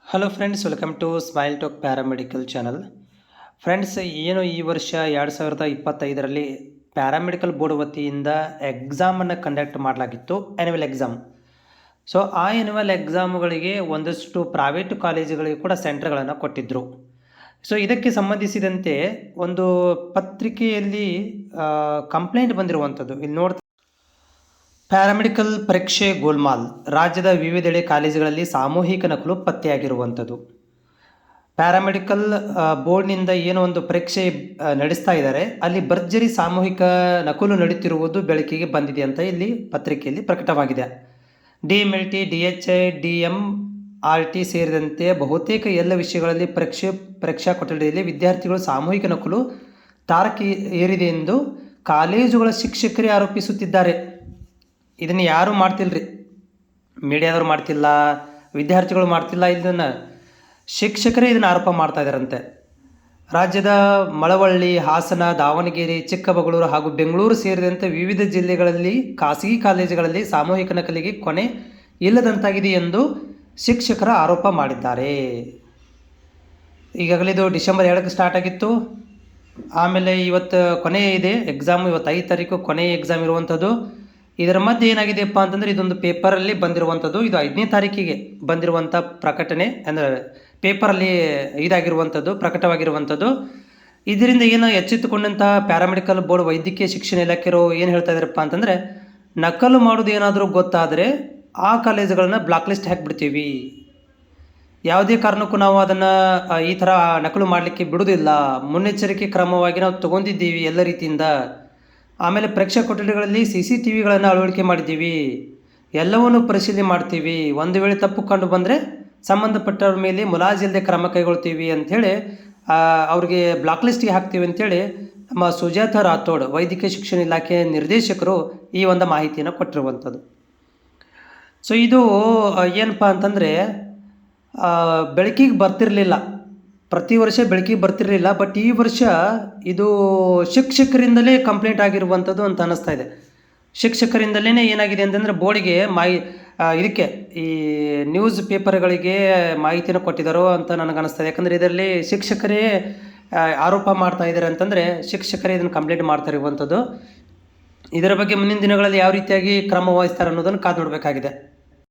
Hello friends, welcome to smile talk paramedical channel. Friends, ಏನು ಈ ವರ್ಷ 2025ರಲ್ಲಿ ಪ್ಯಾರಾಮೆಡಿಕಲ್ ಬೋರ್ಡ್ ವತಿಯಿಂದ ಎಕ್ಸಾಮನ್ನು ಕಂಡಕ್ಟ್ ಮಾಡಲಾಗಿತ್ತು, ಆ್ಯನ್ಯುವಲ್ ಎಕ್ಸಾಮ್. ಸೊ ಆ ಆ್ಯನ್ಯುವಲ್ ಎಕ್ಸಾಮ್ಗಳಿಗೆ ಒಂದಷ್ಟು ಪ್ರೈವೇಟ್ ಕಾಲೇಜುಗಳಿಗೆ ಕೂಡ ಸೆಂಟರ್ಗಳನ್ನು ಕೊಟ್ಟಿದ್ದರು. ಸೊ ಇದಕ್ಕೆ ಸಂಬಂಧಿಸಿದಂತೆ ಒಂದು ಪತ್ರಿಕೆಯಲ್ಲಿ ಕಂಪ್ಲೇಂಟ್ ಬಂದಿರುವಂಥದ್ದು ಇಲ್ಲಿ ನೋಡ್ತಾ. ಪ್ಯಾರಾಮೆಡಿಕಲ್ ಪರೀಕ್ಷೆ ಗೋಲ್ಮಾಲ್, ರಾಜ್ಯದ ವಿವಿಧೆಡೆ ಕಾಲೇಜುಗಳಲ್ಲಿ ಸಾಮೂಹಿಕ ನಕಲು ಪತ್ತೆಯಾಗಿರುವಂಥದ್ದು. ಪ್ಯಾರಾಮೆಡಿಕಲ್ ಬೋರ್ಡ್ನಿಂದ ಏನೋ ಒಂದು ಪರೀಕ್ಷೆ ನಡೆಸ್ತಾ ಇದ್ದಾರೆ, ಅಲ್ಲಿ ಭರ್ಜರಿ ಸಾಮೂಹಿಕ ನಕಲು ನಡೀತಿರುವುದು ಬೆಳಕಿಗೆ ಬಂದಿದೆ ಅಂತ ಇಲ್ಲಿ ಪತ್ರಿಕೆಯಲ್ಲಿ ಪ್ರಕಟವಾಗಿದೆ. DMLT, DHI, DMRT ಸೇರಿದಂತೆ ಬಹುತೇಕ ಎಲ್ಲ ವಿಷಯಗಳಲ್ಲಿ ಪರೀಕ್ಷಾ ಕೊಠಡಿಯಲ್ಲಿ ವಿದ್ಯಾರ್ಥಿಗಳು ಸಾಮೂಹಿಕ ನಕಲು ತಾರಕ ಏರಿದೆ ಎಂದು ಕಾಲೇಜುಗಳ ಶಿಕ್ಷಕರೇ ಆರೋಪಿಸುತ್ತಿದ್ದಾರೆ. ಇದನ್ನು ಯಾರೂ ಮಾಡ್ತಿಲ್ರಿ, ಮೀಡಿಯಾದವ್ರು ಮಾಡ್ತಿಲ್ಲ, ವಿದ್ಯಾರ್ಥಿಗಳು ಮಾಡ್ತಿಲ್ಲ, ಇದನ್ನು ಶಿಕ್ಷಕರೇ ಇದನ್ನು ಆರೋಪ ಮಾಡ್ತಾ ಇದ್ದಾರಂತೆ. ರಾಜ್ಯದ ಮಳವಳ್ಳಿ, ಹಾಸನ, ದಾವಣಗೆರೆ, ಚಿಕ್ಕಮಗಳೂರು ಹಾಗೂ ಬೆಂಗಳೂರು ಸೇರಿದಂತೆ ವಿವಿಧ ಜಿಲ್ಲೆಗಳಲ್ಲಿ ಖಾಸಗಿ ಕಾಲೇಜುಗಳಲ್ಲಿ ಸಾಮೂಹಿಕ ನಕಲಿಗೆ ಕೊನೆ ಇಲ್ಲದಂತಾಗಿದೆ ಎಂದು ಶಿಕ್ಷಕರ ಆರೋಪ ಮಾಡಿದ್ದಾರೆ. ಈಗಾಗಲೇ ಇದು ಡಿಸೆಂಬರ್ 2ಕ್ಕೆ ಸ್ಟಾರ್ಟ್ ಆಗಿತ್ತು. ಆಮೇಲೆ ಇವತ್ತು ಕೊನೆ ಇದೆ ಎಕ್ಸಾಮು, ಇವತ್ತು 5 ತಾರೀಕು ಕೊನೆಯ ಎಕ್ಸಾಮ್ ಇರುವಂಥದ್ದು. ಇದರ ಮಧ್ಯೆ ಏನಾಗಿದೆಯಪ್ಪ ಅಂತಂದರೆ, ಇದೊಂದು ಪೇಪರಲ್ಲಿ ಬಂದಿರುವಂಥದ್ದು, ಇದು 5ನೇ ತಾರೀಕಿಗೆ ಬಂದಿರುವಂಥ ಪ್ರಕಟಣೆ, ಅಂದರೆ ಪೇಪರಲ್ಲಿ ಇದಾಗಿರುವಂಥದ್ದು, ಪ್ರಕಟವಾಗಿರುವಂಥದ್ದು. ಇದರಿಂದ ಏನು ಎಚ್ಚೆತ್ತುಕೊಂಡಂಥ ಪ್ಯಾರಾಮೆಡಿಕಲ್ ಬೋರ್ಡ್ ವೈದ್ಯಕೀಯ ಶಿಕ್ಷಣ ಇಲಾಖೆಯವರು ಏನು ಹೇಳ್ತಾ ಇದ್ದಾರಪ್ಪ ಅಂತಂದರೆ, ನಕಲು ಮಾಡೋದು ಏನಾದರೂ ಗೊತ್ತಾದರೆ ಆ ಕಾಲೇಜುಗಳನ್ನ ಬ್ಲಾಕ್ ಲಿಸ್ಟ್ ಹಾಕಿಬಿಡ್ತೀವಿ, ಯಾವುದೇ ಕಾರಣಕ್ಕೂ ನಾವು ಅದನ್ನು ಈ ಥರ ನಕಲು ಮಾಡಲಿಕ್ಕೆ ಬಿಡೋದಿಲ್ಲ, ಮುನ್ನೆಚ್ಚರಿಕೆ ಕ್ರಮವಾಗಿ ನಾವು ತೊಗೊಂಡಿದ್ದೀವಿ ಎಲ್ಲ ರೀತಿಯಿಂದ. ಆಮೇಲೆ ಪರೀಕ್ಷಾ ಕೊಠಡಿಗಳಲ್ಲಿ CCTVಗಳನ್ನು ಅಳವಡಿಕೆ ಮಾಡಿದ್ದೀವಿ, ಎಲ್ಲವನ್ನೂ ಪರಿಶೀಲನೆ ಮಾಡ್ತೀವಿ, ಒಂದು ವೇಳೆ ತಪ್ಪು ಕಂಡು ಬಂದರೆ ಸಂಬಂಧಪಟ್ಟವ್ರ ಮೇಲೆ ಮುಲಾಜಿಲ್ಲದೆ ಕ್ರಮ ಕೈಗೊಳ್ತೀವಿ ಅಂಥೇಳಿ ಅವ್ರಿಗೆ ಬ್ಲಾಕ್ ಲಿಸ್ಟಿಗೆ ಹಾಕ್ತೀವಿ ಅಂಥೇಳಿ ನಮ್ಮ ಸುಜಾತ ರಾಥೋಡ್ ವೈದ್ಯಕೀಯ ಶಿಕ್ಷಣ ಇಲಾಖೆ ನಿರ್ದೇಶಕರು ಈ ಒಂದು ಮಾಹಿತಿಯನ್ನು ಕೊಟ್ಟಿರುವಂಥದ್ದು. ಸೊ ಇದು ಏನಪ್ಪ ಅಂತಂದರೆ ಬೆಳಕಿಗೆ ಬರ್ತಿರಲಿಲ್ಲ, ಪ್ರತಿ ವರ್ಷ ಬೆಳಕಿಗೆ ಬರ್ತಿರಲಿಲ್ಲ, ಬಟ್ ಈ ವರ್ಷ ಇದು ಶಿಕ್ಷಕರಿಂದಲೇ ಕಂಪ್ಲೇಂಟ್ ಆಗಿರುವಂಥದ್ದು ಅಂತ ಅನ್ನಿಸ್ತಾ ಇದೆ. ಶಿಕ್ಷಕರಿಂದಲೇ ಏನಾಗಿದೆ ಅಂತಂದರೆ ಬೋರ್ಡಿಗೆ ಇದಕ್ಕೆ ಈ ನ್ಯೂಸ್ ಪೇಪರ್ಗಳಿಗೆ ಮಾಹಿತಿಯನ್ನು ಕೊಟ್ಟಿದ್ದಾರೋ ಅಂತ ನನಗೆ ಅನ್ನಿಸ್ತದೆ. ಯಾಕಂದರೆ ಇದರಲ್ಲಿ ಶಿಕ್ಷಕರೇ ಆರೋಪ ಮಾಡ್ತಾ ಇದ್ದಾರೆ ಅಂತಂದರೆ ಶಿಕ್ಷಕರೇ ಇದನ್ನು ಕಂಪ್ಲೇಂಟ್ ಮಾಡ್ತಾ ಇರುವಂಥದ್ದು. ಇದರ ಬಗ್ಗೆ ಮುಂದಿನ ದಿನಗಳಲ್ಲಿ ಯಾವ ರೀತಿಯಾಗಿ ಕ್ರಮ ವಹಿಸ್ತಾರೆ ಅನ್ನೋದನ್ನು ಕಾದು ನೋಡಬೇಕಾಗಿದೆ.